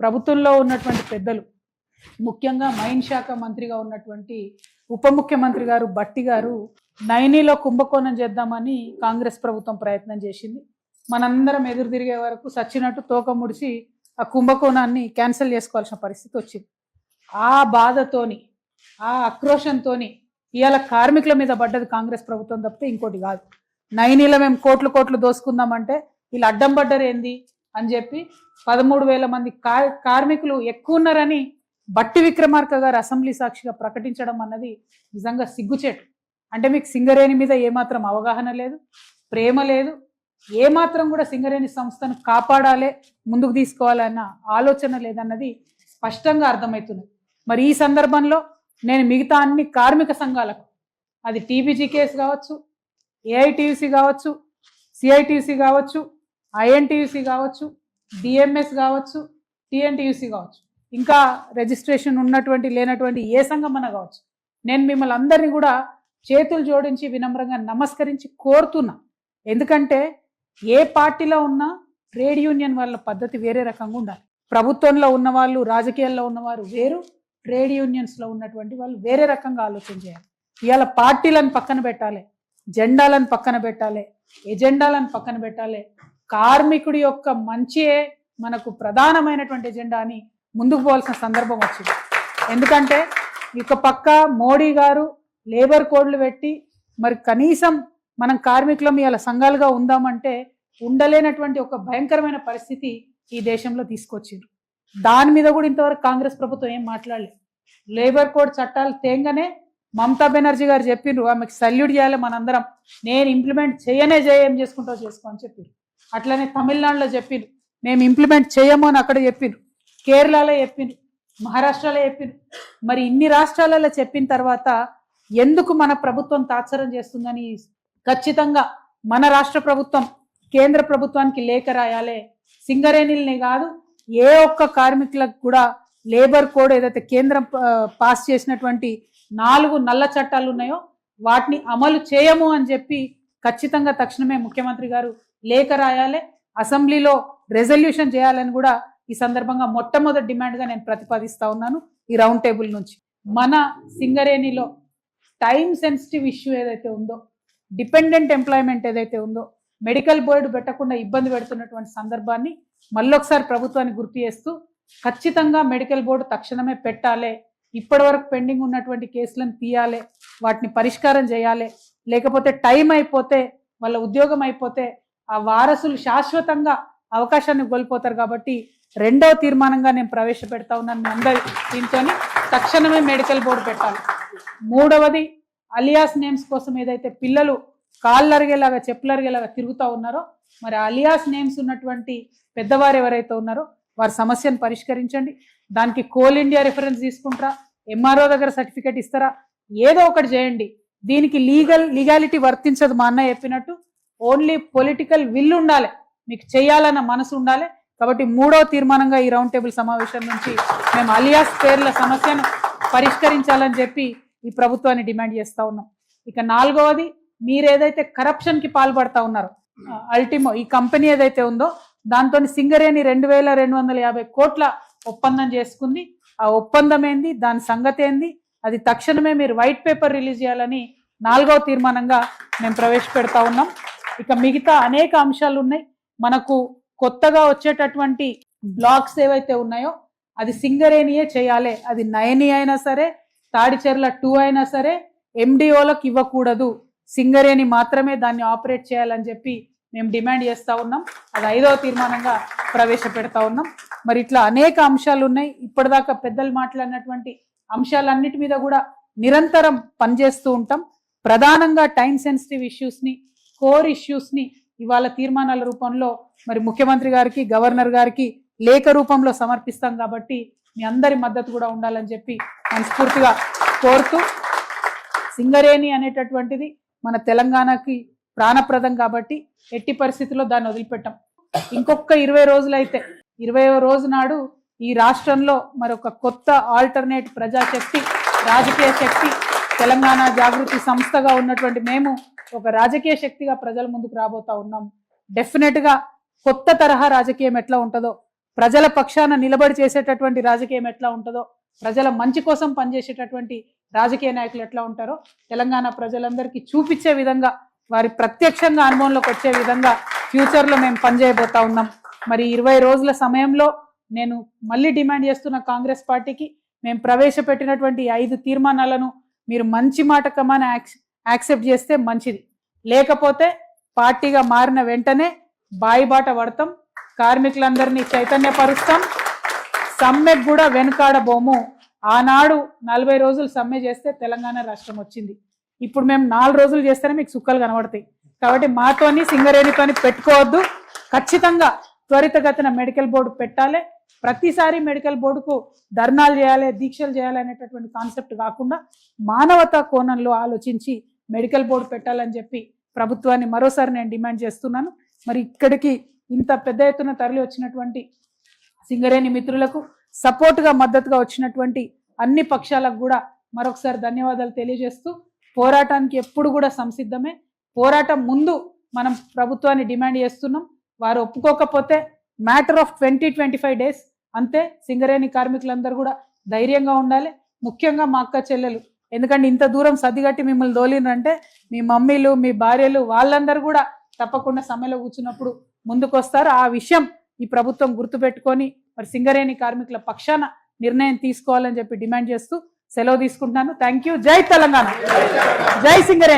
ప్రభుత్వంలో ఉన్నటువంటి పెద్దలు, ముఖ్యంగా మైన్ శాఖ మంత్రిగా ఉన్నటువంటి ఉప ముఖ్యమంత్రి గారు బట్టి గారు నైనీలో కుంభకోణం చేద్దామని కాంగ్రెస్ ప్రభుత్వం ప్రయత్నం చేసింది. మనందరం ఎదురు తిరిగే వరకు సచ్చినట్టు తోక ముడిచి ఆ కుంభకోణాన్ని క్యాన్సిల్ చేసుకోవాల్సిన పరిస్థితి వచ్చింది. ఆ బాధతోని, ఆ ఆక్రోషంతోని ఇవాళ కార్మికుల మీద పడ్డది కాంగ్రెస్ ప్రభుత్వం తప్పితే ఇంకోటి కాదు. నైనీలో మేము కోట్లు దోసుకుందామంటే వీళ్ళు అడ్డం పడ్డరు ఏంది అని చెప్పి 13,000 మంది కార్మికులు ఎక్కువ ఉన్నారని బట్టి విక్రమార్క గారు అసెంబ్లీ సాక్షిగా ప్రకటించడం అన్నది నిజంగా సిగ్గుచేటు. అంటే మీకు సింగరేణి మీద ఏమాత్రం అవగాహన లేదు, ప్రేమ లేదు, ఏమాత్రం కూడా సింగరేణి సంస్థను కాపాడాలి, ముందుకు తీసుకోవాలన్న ఆలోచన లేదన్నది స్పష్టంగా అర్థమవుతుంది. మరి ఈ సందర్భంలో నేను మిగతా అన్ని కార్మిక సంఘాలకు, అది టీబీజీ కేసు కావచ్చు, ఏఐటీయూసీ కావచ్చు, సిఐటీయూసీ కావచ్చు, ఐఎన్టీయూసీ కావచ్చు, డిఎంఎస్ కావచ్చు, టీఎన్టీయూసీ కావచ్చు, ఇంకా రిజిస్ట్రేషన్ ఉన్నటువంటి లేనటువంటి ఏ సంఘమన్నా కావచ్చు, నేను మిమ్మల్ని అందరినీ కూడా చేతులు జోడించి వినమ్రంగా నమస్కరించి కోరుతున్నా. ఎందుకంటే ఏ పార్టీలో ఉన్నా ట్రేడ్ యూనియన్ వాళ్ళ పద్ధతి వేరే రకంగా ఉండాలి. ప్రభుత్వంలో ఉన్నవాళ్ళు, రాజకీయాల్లో ఉన్నవారు వేరు, ట్రేడ్ యూనియన్స్లో ఉన్నటువంటి వాళ్ళు వేరే రకంగా ఆలోచన చేయాలి. ఇవాళ పార్టీలను పక్కన పెట్టాలి, జెండాలను పక్కన పెట్టాలి, ఎజెండాలను పక్కన పెట్టాలి. కార్మికుడి యొక్క మంచియే మనకు ప్రధానమైనటువంటి ఎజెండా అని ముందుకు పోవాల్సిన సందర్భం వచ్చింది. ఎందుకంటే ఇక పక్క మోడీ గారు లేబర్ కోడ్లు పెట్టి మరి కనీసం మనం కార్మికులం ఇవాళ సంఘాలుగా ఉందామంటే ఉండలేనటువంటి ఒక భయంకరమైన పరిస్థితి ఈ దేశంలో తీసుకొచ్చిండ్రు. దాని మీద కూడా ఇంతవరకు కాంగ్రెస్ ప్రభుత్వం ఏం మాట్లాడలేదు. లేబర్ కోడ్ చట్టాలు తేంగానే మమతా బెనర్జీ గారు చెప్పిండ్రు, ఆమెకు సల్యూట్ చేయాలి మనందరం, నేను ఇంప్లిమెంట్ ఏం చేసుకుంటావు చేసుకో అని చెప్పిండ్రు. అట్లనే తమిళనాడులో చెప్పిండ్రు, మేము ఇంప్లిమెంట్ చేయము అని అక్కడ చెప్పిండ్రు, కేరళలో చెప్పిండ్రు, మహారాష్ట్రలో చెప్పిండ్రు. మరి ఇన్ని రాష్ట్రాలలో చెప్పిన తర్వాత ఎందుకు మన ప్రభుత్వం తాత్సరం చేస్తుందని ఖచ్చితంగా మన రాష్ట్ర ప్రభుత్వం కేంద్ర ప్రభుత్వానికి లేఖ రాయాలి. సింగరేణిల్ని కాదు, ఏ ఒక్క కార్మికులకు కూడా లేబర్ కోడ్ ఏదైతే కేంద్రం పాస్ చేసినటువంటి 4 నల్ల చట్టాలు ఉన్నాయో వాటిని అమలు చేయము అని చెప్పి ఖచ్చితంగా తక్షణమే ముఖ్యమంత్రి గారు లేఖ రాయాలి, అసెంబ్లీలో రెజల్యూషన్ చేయాలని కూడా ఈ సందర్భంగా మొట్టమొదటి డిమాండ్గా నేను ప్రతిపాదిస్తా ఉన్నాను ఈ రౌండ్ టేబుల్ నుంచి. మన సింగరేణిలో టైం సెన్సిటివ్ ఇష్యూ ఏదైతే ఉందో, డిపెండెంట్ ఎంప్లాయ్మెంట్ ఏదైతే ఉందో, మెడికల్ బోర్డు పెట్టకుండా ఇబ్బంది పెడుతున్నటువంటి సందర్భాన్ని మళ్ళొకసారి ప్రభుత్వానికి గుర్తు చేస్తూ ఖచ్చితంగా మెడికల్ బోర్డు తక్షణమే పెట్టాలి, ఇప్పటి వరకు పెండింగ్ ఉన్నటువంటి కేసులను తీయాలి, వాటిని పరిష్కారం చేయాలి. లేకపోతే టైం అయిపోతే, వాళ్ళ ఉద్యోగం అయిపోతే ఆ వారసులు శాశ్వతంగా అవకాశాన్ని కోల్పోతారు. కాబట్టి 2వ తీర్మానంగా నేను ప్రవేశపెడతా ఉన్నాను, మీ అందరి దీంతో తక్షణమే మెడికల్ బోర్డు పెట్టాలి. 3వది అలియాస్ నేమ్స్ కోసం ఏదైతే పిల్లలు కాళ్ళు అరిగేలాగా చెప్పులు అరిగేలాగా తిరుగుతూ ఉన్నారో, మరి అలియాస్ నేమ్స్ ఉన్నటువంటి పెద్దవారు ఎవరైతే ఉన్నారో వారి సమస్యను పరిష్కరించండి. దానికి కోల్ ఇండియా రిఫరెన్స్ తీసుకుంటారా, ఎంఆర్ఓ దగ్గర సర్టిఫికేట్ ఇస్తారా, ఏదో ఒకటి చేయండి. దీనికి లీగాలిటీ వర్తించదు. మా అన్న చెప్పినట్టు ఓన్లీ పొలిటికల్ విల్ ఉండాలి, మీకు చేయాలన్న మనసు ఉండాలి. కాబట్టి 3వ తీర్మానంగా ఈ రౌండ్ టేబుల్ సమావేశం నుంచి మేము అలియాస్ పేర్ల సమస్యను పరిష్కరించాలని చెప్పి ఈ ప్రభుత్వాన్ని డిమాండ్ చేస్తూ ఉన్నాం. ఇక 4వది, మీరు ఏదైతే కరప్షన్కి పాల్పడతా ఉన్నారో, అల్టిమో ఈ కంపెనీ ఏదైతే ఉందో దాంతో సింగరేణి 2,250 కోట్ల ఒప్పందం చేసుకుంది. ఆ ఒప్పందం ఏంది, దాని సంగతి ఏంది, అది తక్షణమే మీరు వైట్ పేపర్ రిలీజ్ చేయాలని 4వ తీర్మానంగా మేము ప్రవేశపెడతా ఉన్నాం. ఇక మిగతా అనేక అంశాలు ఉన్నాయి. మనకు కొత్తగా వచ్చేటటువంటి బ్లాక్స్ ఏవైతే ఉన్నాయో అది సింగరేణియే చేయాలి. అది నయని అయినా సరే, తాడిచెర్ల 2 అయినా సరే ఎండిఓలకు ఇవ్వకూడదు, సింగరేణి మాత్రమే దాన్ని ఆపరేట్ చేయాలని చెప్పి మేము డిమాండ్ చేస్తూ ఉన్నాం. అది 5వ తీర్మానంగా ప్రవేశపెడతా ఉన్నాం. మరి ఇట్లా అనేక అంశాలు ఉన్నాయి. ఇప్పటిదాకా పెద్దలు మాట్లాడినటువంటి అంశాలన్నిటి మీద కూడా నిరంతరం పనిచేస్తూ ఉంటాం. ప్రధానంగా టైం సెన్సిటివ్ ఇష్యూస్ని, కోర్ ఇష్యూస్ని ఇవాళ తీర్మానాల రూపంలో మరి ముఖ్యమంత్రి గారికి, గవర్నర్ గారికి లేఖ రూపంలో సమర్పిస్తాం. కాబట్టి మీ అందరి మద్దతు కూడా ఉండాలని చెప్పి మనస్ఫూర్తిగా కోరుతూ, సింగరేణి అనేటటువంటిది మన తెలంగాణకి ప్రాణప్రదం కాబట్టి ఎట్టి పరిస్థితుల్లో దాన్ని వదిలిపెట్టాం. ఇంకొక 20 రోజులైతే 20వ రోజు నాడు ఈ రాష్ట్రంలో మరొక కొత్త ఆల్టర్నేట్ ప్రజాశక్తి, రాజకీయ శక్తి, తెలంగాణ జాగృతి సంస్థగా ఉన్నటువంటి మేము ఒక రాజకీయ శక్తిగా ప్రజల ముందుకు రాబోతా ఉన్నాం. డెఫినెట్గా కొత్త తరహా రాజకీయం ఎట్లా ఉంటుందో, ప్రజల పక్షాన నిలబడి చేసేటటువంటి రాజకీయం ఎట్లా ఉంటుందో, ప్రజల మంచి కోసం పనిచేసేటటువంటి రాజకీయ నాయకులు ఎట్లా ఉంటారో తెలంగాణ ప్రజలందరికీ చూపించే విధంగా, వారి ప్రత్యక్షంగా అనుభవంలోకి వచ్చే విధంగా ఫ్యూచర్లో మేము పనిచేయబోతా ఉన్నాం. మరి 20 రోజుల సమయంలో నేను మళ్ళీ డిమాండ్ చేస్తున్న కాంగ్రెస్ పార్టీకి, మేము ప్రవేశపెట్టినటువంటి 5 తీర్మానాలను మీరు మంచి మాట కమాని యాక్సెప్ట్ చేస్తే మంచిది, లేకపోతే పార్టీగా మారిన వెంటనే బాయిబాట పడతాం, కార్మికులందరినీ చైతన్యపరుస్తాం, సమ్మెకు కూడా వెనుకాడబోము. ఆనాడు 40 రోజులు సమ్మె చేస్తే తెలంగాణ రాష్ట్రం వచ్చింది. ఇప్పుడు మేము 4 రోజులు చేస్తేనే మీకు సుక్కలు కనబడతాయి. కాబట్టి మాతోని సింగరేణితోని పెట్టుకోవద్దు. ఖచ్చితంగా త్వరితగతిన మెడికల్ బోర్డు పెట్టాలి. ప్రతిసారి మెడికల్ బోర్డుకు ధర్నాలు చేయాలి, దీక్షలు చేయాలి అనేటటువంటి కాన్సెప్ట్ కాకుండా మానవతా కోణంలో ఆలోచించి మెడికల్ బోర్డు పెట్టాలని చెప్పి ప్రభుత్వాన్ని మరోసారి నేను డిమాండ్ చేస్తున్నాను. మరి ఇక్కడికి ఇంత పెద్ద ఎత్తున తరలి వచ్చినటువంటి సింగరేణి మిత్రులకు, సపోర్ట్గా మద్దతుగా వచ్చినటువంటి అన్ని పక్షాలకు కూడా మరొకసారి ధన్యవాదాలు తెలియజేస్తూ, పోరాటానికి ఎప్పుడు కూడా సంసిద్ధమే. పోరాటం ముందు మనం ప్రభుత్వాన్ని డిమాండ్ చేస్తున్నాం. వారు ఒప్పుకోకపోతే మ్యాటర్ ఆఫ్ 20-25 డేస్ అంతే. సింగరేణి కార్మికులందరూ కూడా ధైర్యంగా ఉండాలి. ముఖ్యంగా మా అక్క చెల్లెలు, ఎందుకంటే ఇంత దూరం సర్దిగట్టి మిమ్మల్ని దోలినంటే మీ మమ్మీలు, మీ భార్యలు, వాళ్ళందరూ కూడా తప్పకుండా సమ్మెలో కూర్చున్నప్పుడు ముందుకు వస్తారు. ఆ విషయం ఈ ప్రభుత్వం గుర్తుపెట్టుకొని మరి సింగరేణి కార్మికుల పక్షాన నిర్ణయం తీసుకోవాలని చెప్పి డిమాండ్ చేస్తూ సెలవు తీసుకుంటున్నాను. Thank you. జై తెలంగాణ, జై సింగరేణి.